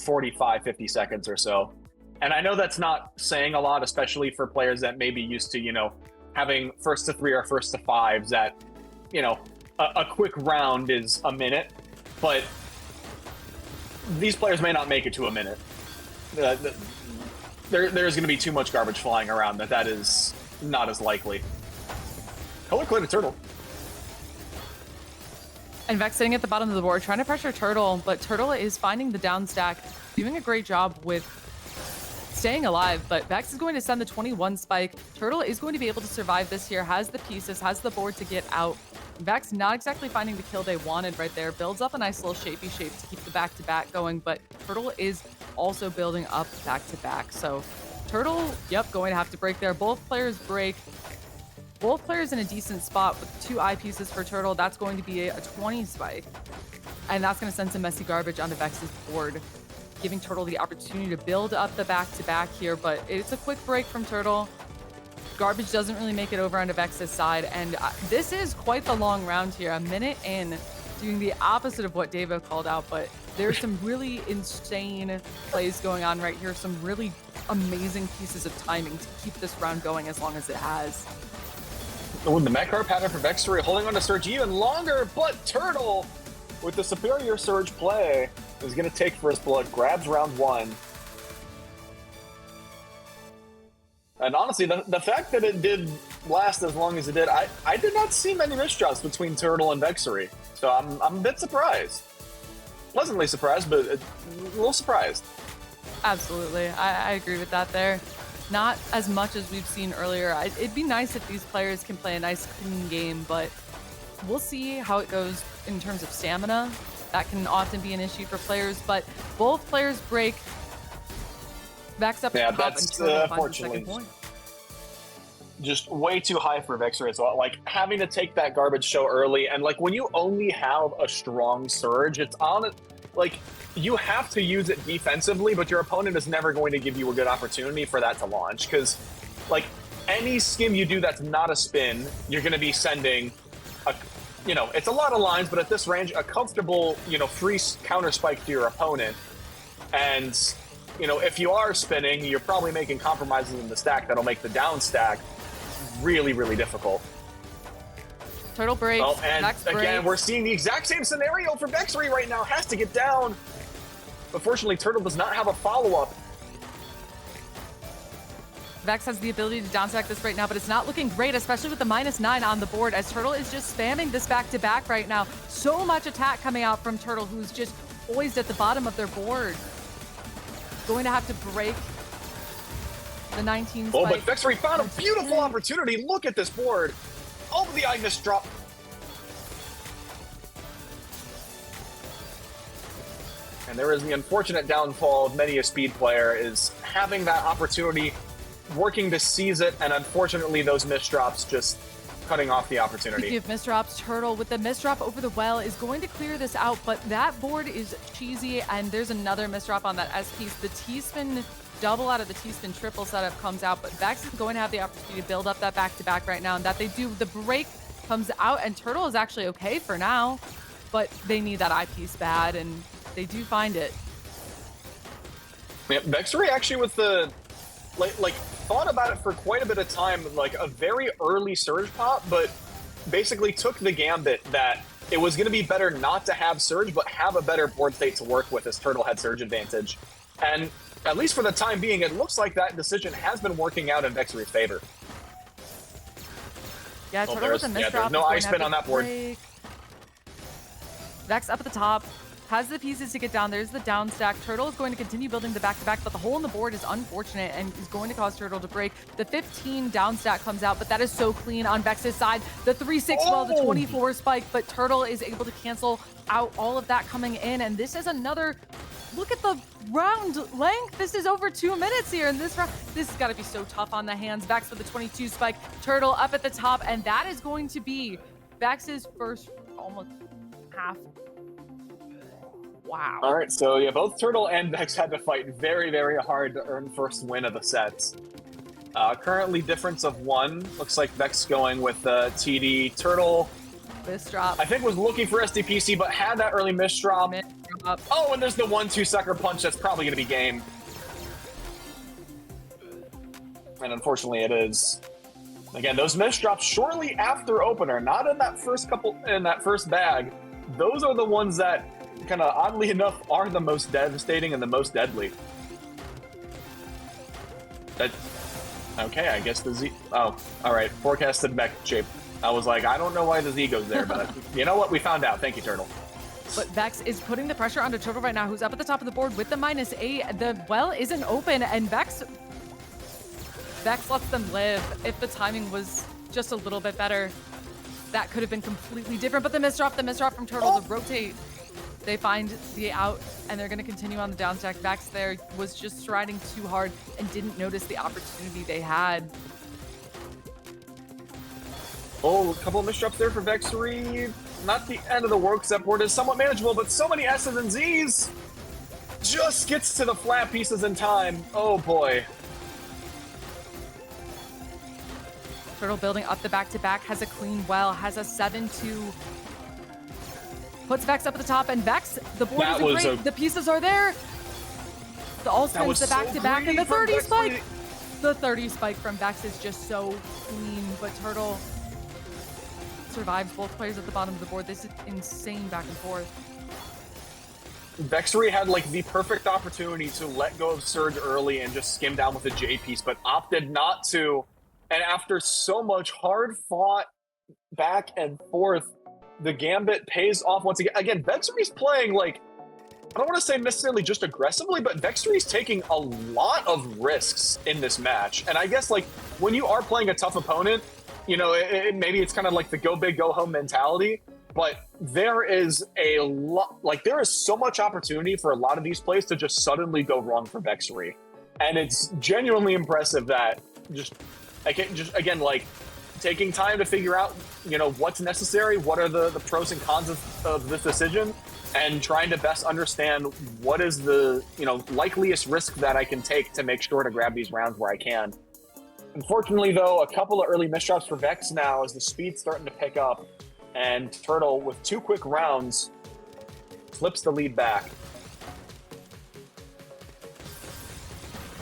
45, 50 seconds or so. And I know that's not saying a lot, especially for players that may be used to, you know, having first to 3 or first to 5s that, you know, a quick round is a minute, but these players may not make it to a minute. There's going to be too much garbage flying around that is not as likely. Color clear to Turtle. And Vex sitting at the bottom of the board, trying to pressure Turtle, but Turtle is finding the down stack, doing a great job with staying alive, but Vex is going to send the 21 spike. Turtle is going to be able to survive this here, has the pieces, has the board to get out. Vex not exactly finding the kill they wanted right there, builds up a nice little shapey shape to keep the back-to-back going, but Turtle is also building up back-to-back. So Turtle, yep, going to have to break there. Both players break. Both players in a decent spot with 2 eyepieces for Turtle. That's going to be a 20 spike. And that's going to send some messy garbage onto Vex's board, giving Turtle the opportunity to build up the back-to-back here, but it's a quick break from Turtle. Garbage doesn't really make it over onto Vex's side, and this is quite the long round here. A minute in, doing the opposite of what Davo called out, but there's some really insane plays going on right here, some really amazing pieces of timing to keep this round going as long as it has. With the Metcard pattern for Vexsery holding on to Surge even longer, but Turtle, with the superior Surge play, is going to take first blood, grabs round 1. And honestly, the fact that it did last as long as it did, I did not see many misdrops between Turtle and Vexsery. So I'm a bit surprised. Pleasantly surprised, but a little surprised. Absolutely. I agree with that there. Not as much as we've seen earlier. It'd be nice if these players can play a nice, clean game, but we'll see how it goes in terms of stamina. That can often be an issue for players, but both players break. Vex up top that's and unfortunately just way too high for Vexsery as well. Like, having to take that garbage so early, and like when you only have a strong Surge, it's on it. Like, you have to use it defensively, but your opponent is never going to give you a good opportunity for that to launch. Because, like, any skim you do that's not a spin, you're going to be sending a, you know, it's a lot of lines, but at this range, a comfortable, you know, free counter spike to your opponent. And, you know, if you are spinning, you're probably making compromises in the stack that'll make the down stack really, really difficult. Turtle breaks. Oh, and Vex again, breaks. we're seeing the exact same scenario for Vexsery right now. Has to get down. But fortunately, Turtle does not have a follow-up. Vex has the ability to downstack this right now, but it's not looking great, especially with the -9 on the board, as Turtle is just spamming this back-to-back right now. So much attack coming out from Turtle, who's just poised at the bottom of their board. Going to have to break the 19 spike. Oh, but Vexsery found a beautiful opportunity. Look at this board. Oh, the eye missed drop. And there is the unfortunate downfall of many a speed player, is having that opportunity, working to seize it, and unfortunately those misdrops just cutting off the opportunity. Speaking of misdrops, Turtle with the misdrop over the well is going to clear this out, but that board is cheesy, and there's another misdrop on that S piece. The T-spin double out of the T-spin triple setup comes out, but Vex is going to have the opportunity to build up that back-to-back right now, and that they do. The break comes out, and Turtle is actually okay for now, but they need that eyepiece bad, and they do find it. Yeah, Vexsery actually with the, like thought about it for quite a bit of time, like a very early Surge pop, but basically took the gambit that it was going to be better not to have Surge, but have a better board state to work with, as Turtle had Surge advantage. And at least for the time being, it looks like that decision has been working out in Vexsery's favor. Yeah, Turtle with a misdrop. There's no ice spin on that board. Vex up at the top, has the pieces to get down. There's the down stack. Turtle is going to continue building the back-to-back, but the hole in the board is unfortunate and is going to cause Turtle to break. The 15 down stack comes out, but that is so clean on Vex's side. The 3-6 well, the 24 spike, but Turtle is able to cancel out all of that coming in, and this is another... Look at the round length. This is over 2 minutes here in this round. This has got to be so tough on the hands. Vex with the 22 spike. Turtle up at the top, and that is going to be Vex's first almost half. Wow. All right, so yeah, both Turtle and Vex had to fight very, very hard to earn first win of the sets. Currently difference of 1. Looks like Vex going with TD. Turtle, Misdrop. I think, was looking for SDPC, but had that early misdrop. up. Oh, and there's the 1-2 sucker punch that's probably going to be game. And unfortunately it is. Again, those misdrops shortly after opener, not in that first bag. Those are the ones that kind of oddly enough are the most devastating and the most deadly. Okay, I guess the Z... Oh, all right. Forecasted mech shape. I was like, I don't know why the Z goes there, but you know what? We found out. Thank you, Turtle. But Vex is putting the pressure onto Turtle right now, who's up at the top of the board with the -8. The well isn't open, and Vex lets them live. If the timing was just a little bit better, that could have been completely different. But the misdrop from Turtle, the rotate, they find the out, and they're going to continue on the down stack. Vex there was just striding too hard and didn't notice the opportunity they had. Oh, a couple of misdrops there for Vexsery. Not the end of the world, except board is somewhat manageable, but so many S's and Z's. Just gets to the flat pieces in time. Oh boy. Turtle building up the back-to-back, has a clean well, has a 7-2. Puts Vex up at the top, and Vex, the board isn't great. The pieces are there. The all spins, the back-to-back, and the 30 spike. The 30 spike from Vex is just so clean, but Turtle survives both players at the bottom of the board. This is insane back and forth. Vexsery had like the perfect opportunity to let go of Surge early and just skim down with the J piece, but opted not to. And after so much hard fought back and forth, the Gambit pays off once again. Again, Vexsery's playing like, I don't want to say necessarily just aggressively, but Vexsery's taking a lot of risks in this match. And I guess like when you are playing a tough opponent, you know, maybe it's kind of like the go big, go home mentality, but there is a lot, like there is so much opportunity for a lot of these plays to just suddenly go wrong for Vexsery. And it's genuinely impressive that again, like taking time to figure out, you know, what's necessary, what are the pros and cons of this decision, and trying to best understand what is the, you know, likeliest risk that I can take to make sure to grab these rounds where I can. Unfortunately, though, a couple of early misdrops for Vex now as the speed's starting to pick up, and Turtle, with 2 quick rounds, flips the lead back.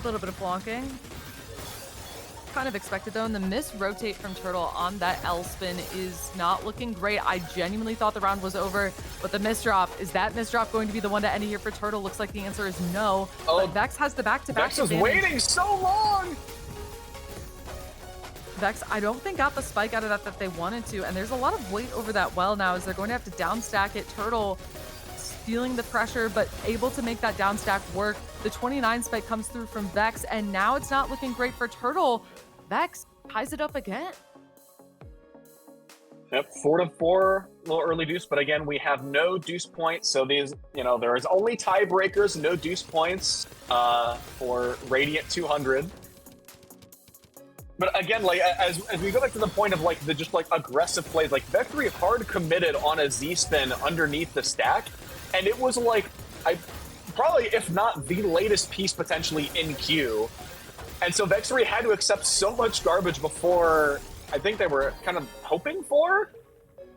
A little bit of flonking. Kind of expected, though, and the miss rotate from Turtle on that L spin is not looking great. I genuinely thought the round was over, but the misdrop, is that misdrop going to be the one to end it here for Turtle? Looks like the answer is no. Oh, but Vex has the back-to-back Vex is waiting so long! Vex, I don't think got the spike out of that they wanted to, and there's a lot of weight over that well now as they're going to have to down stack it. Turtle feeling the pressure, but able to make that down stack work. The 29 spike comes through from Vex, and now it's not looking great for Turtle. Vex ties it up again. Yep, 4-4, a little early deuce, but again, we have no deuce points, so these, you know, there is only tiebreakers, no deuce points for Radiant 200. But again, like as we go back to the point of like the just like aggressive plays, like Vexsery hard committed on a Z spin underneath the stack, and it was like probably if not the latest piece potentially in queue, and so Vexsery had to accept so much garbage before I think they were kind of hoping for,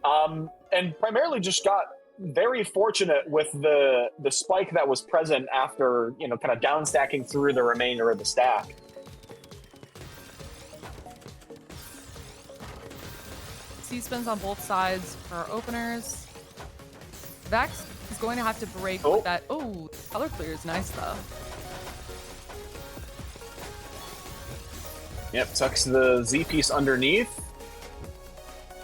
and primarily just got very fortunate with the spike that was present after, you know, kind of down stacking through the remainder of the stack. C-spins on both sides for our openers. Vex is going to have to break with that. Oh, color clear is nice though. Yep, tucks the Z piece underneath.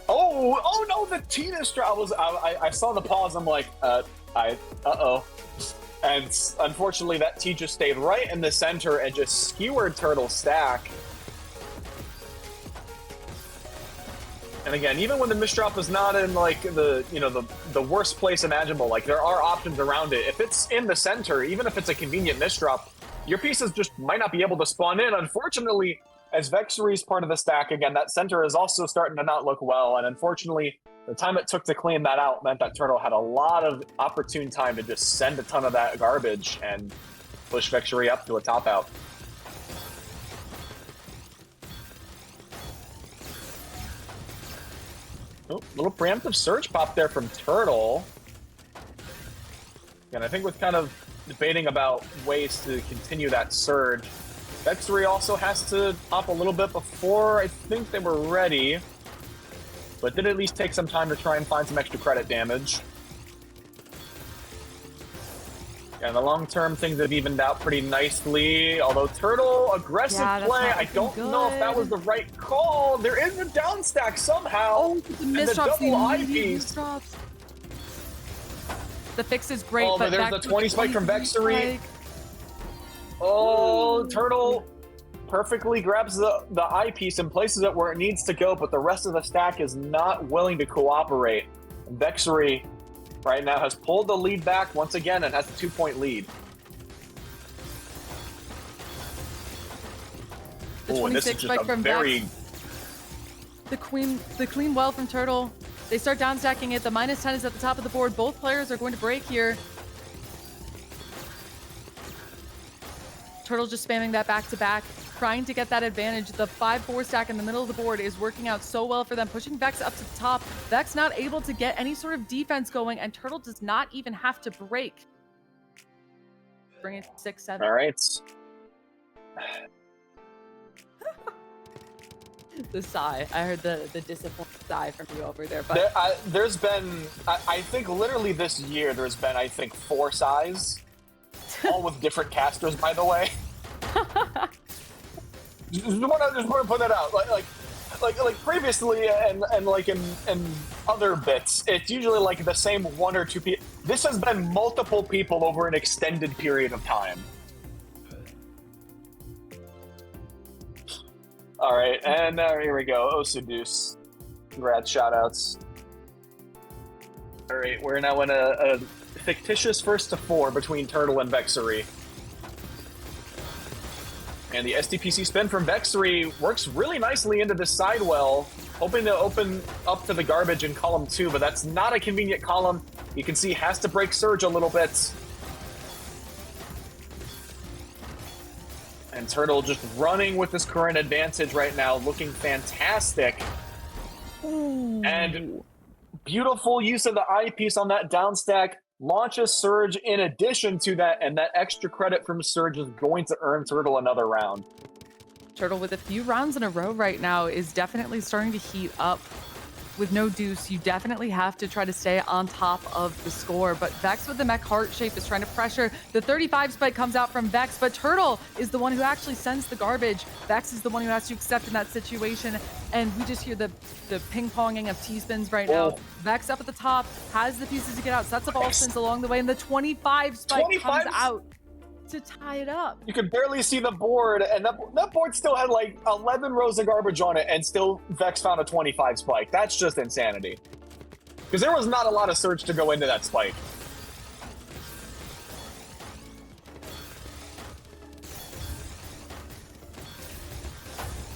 Oh no, the T drop was. I saw the pause. I'm like, uh-oh. And unfortunately, that T just stayed right in the center and just skewered Turtle's stack. And again, even when the misdrop is not in like the worst place imaginable, like there are options around it. If it's in the center, even if it's a convenient misdrop, your pieces just might not be able to spawn in. Unfortunately, as Vexsery's part of the stack, again, that center is also starting to not look well. And unfortunately, the time it took to clean that out meant that Turtle had a lot of opportune time to just send a ton of that garbage and push Vexsery up to a top out. Oh, little preemptive surge pop there from Turtle. And I think with kind of debating about ways to continue that surge, Vexsery also has to pop a little bit before I think they were ready, but did at least take some time to try and find some extra credit damage. Yeah, in the long term, things have evened out pretty nicely. Although Turtle, aggressive play, I don't know if that was the right call. There is a down stack somehow. Oh, the and the double eyepiece. The fix is great, but there's the 20 spike from Vexsery. Oh, Turtle perfectly grabs the eyepiece and places it where it needs to go, but the rest of the stack is not willing to cooperate. And Vexsery right now has pulled the lead back once again and has a 2-point lead. Oh, and this is just a very... The clean well from Turtle. They start down stacking it. The -10 is at the top of the board. Both players are going to break here. Turtle just spamming that back-to-back, trying to get that advantage. The 5-4 stack in the middle of the board is working out so well for them, pushing Vex up to the top. Vex not able to get any sort of defense going, and Turtle does not even have to break. Bring it 6-7. All right. The sigh. I heard the disappointed sigh from you over there. But there's been, I think literally this year, there's been, I think, 4 sighs. All with different casters, by the way. just want to put that out. Like previously, and like in other bits, it's usually like the same 1 or 2 people. This has been multiple people over an extended period of time. All right, and here we go. Osudeus. Congrats, shoutouts. All right, we're now in a fictitious 1st to 4 between Turtle and Vexsery. And the SDPC spin from Vexsery works really nicely into the sidewell, hoping to open up to the garbage in column 2, but that's not a convenient column. You can see has to break surge a little bit. And Turtle just running with this current advantage right now, looking fantastic. Ooh. And beautiful use of the eyepiece on that down stack. Launches Surge in addition to that, and that extra credit from Surge is going to earn Turtle another round. Turtle with a few rounds in a row right now is definitely starting to heat up. With no deuce, you definitely have to try to stay on top of the score, but Vex with the mech heart shape is trying to pressure. The 35 spike comes out from Vex, but Turtle is the one who actually sends the garbage. Vex is the one who has to accept in that situation, and we just hear the ping-ponging of T-spins right now. Vex up at the top, has the pieces to get out, sets up all spins along the way, and the 25 spike comes out to tie it up. You could barely see the board, and that board still had like 11 rows of garbage on it, and still Vex found a 25 spike. That's just insanity. Because there was not a lot of surge to go into that spike.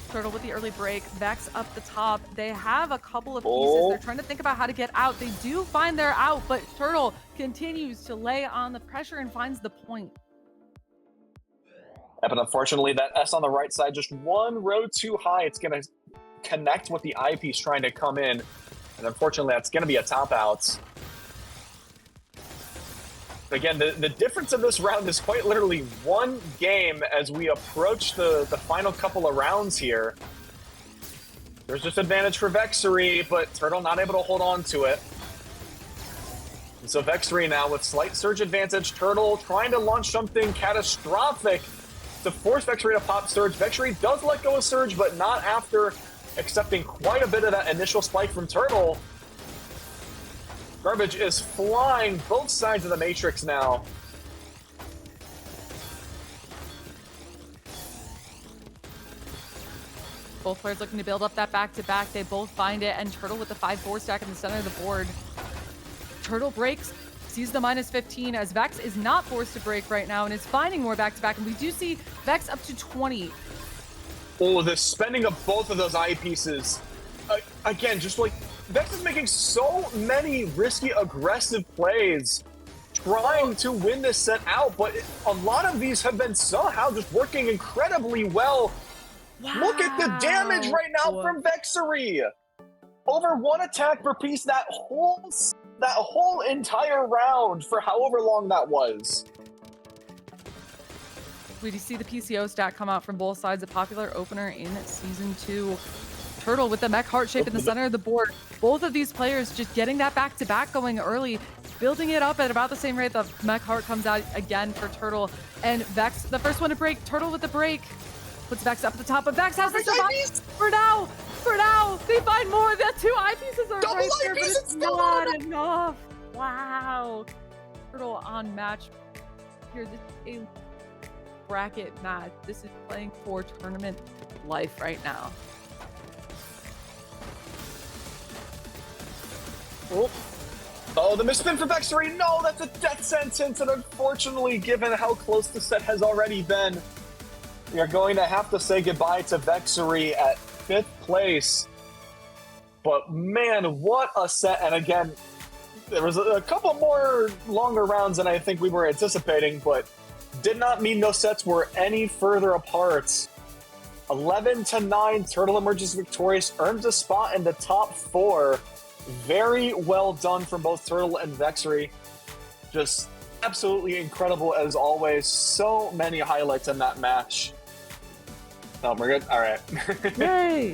Turtle with the early break, Vex up the top. They have a couple of pieces. They're trying to think about how to get out. They do find their out, but Turtle continues to lay on the pressure and finds the point. But unfortunately, that S on the right side, just 1 row too high. It's going to connect with the eyepiece trying to come in. And unfortunately, that's going to be a top out. Again, the difference of this round is quite literally 1 game as we approach the final couple of rounds here. There's just advantage for Vexsery, but Turtle not able to hold on to it. And so Vexsery now with slight surge advantage. Turtle trying to launch something catastrophic to force Vexsery to pop surge. Vexsery does let go of surge, but not after accepting quite a bit of that initial spike from Turtle. Garbage is flying both sides of the matrix now. Both players looking to build up that back-to-back. They both find it, and Turtle with the 5-4 stack in the center of the board. Turtle breaks, sees the -15 as Vex is not forced to break right now and is finding more back-to-back, and we do see Vex up to 20. Oh, the spending of both of those eyepieces. Again, just like, Vex is making so many risky, aggressive plays trying to win this set out, but a lot of these have been somehow just working incredibly well. Wow. Look at the damage right now from Vexsery. Over 1 attack per piece, that whole that whole entire round for however long that was. We see the PCO stat come out from both sides, a popular opener in Season 2. Turtle with the mech heart shape in the center of the board. Both of these players just getting that back-to-back going early, building it up at about the same rate the mech heart comes out again for Turtle. And Vex, the first one to break, Turtle with the break. Puts Vex up at the top, but Vex has to survive for now. For now, they find more. The 2 eyepieces are Double right there, but eyepiece, it's not enough. Wow. Turtle on match. Here, this is a bracket match. This is playing for tournament life right now. Oh, the misspin for Vexsery. No, that's a death sentence. And unfortunately, given how close the set has already been, we are going to have to say goodbye to Vexsery at 5th place. But man, what a set. And again, there was a couple more longer rounds than I think we were anticipating, but did not mean those sets were any further apart. 11-9, Turtle emerges victorious, earns a spot in the top 4. Very well done from both Turtle and Vexsery. Just absolutely incredible as always. So many highlights in that match. Oh, we're good? All right. Yay!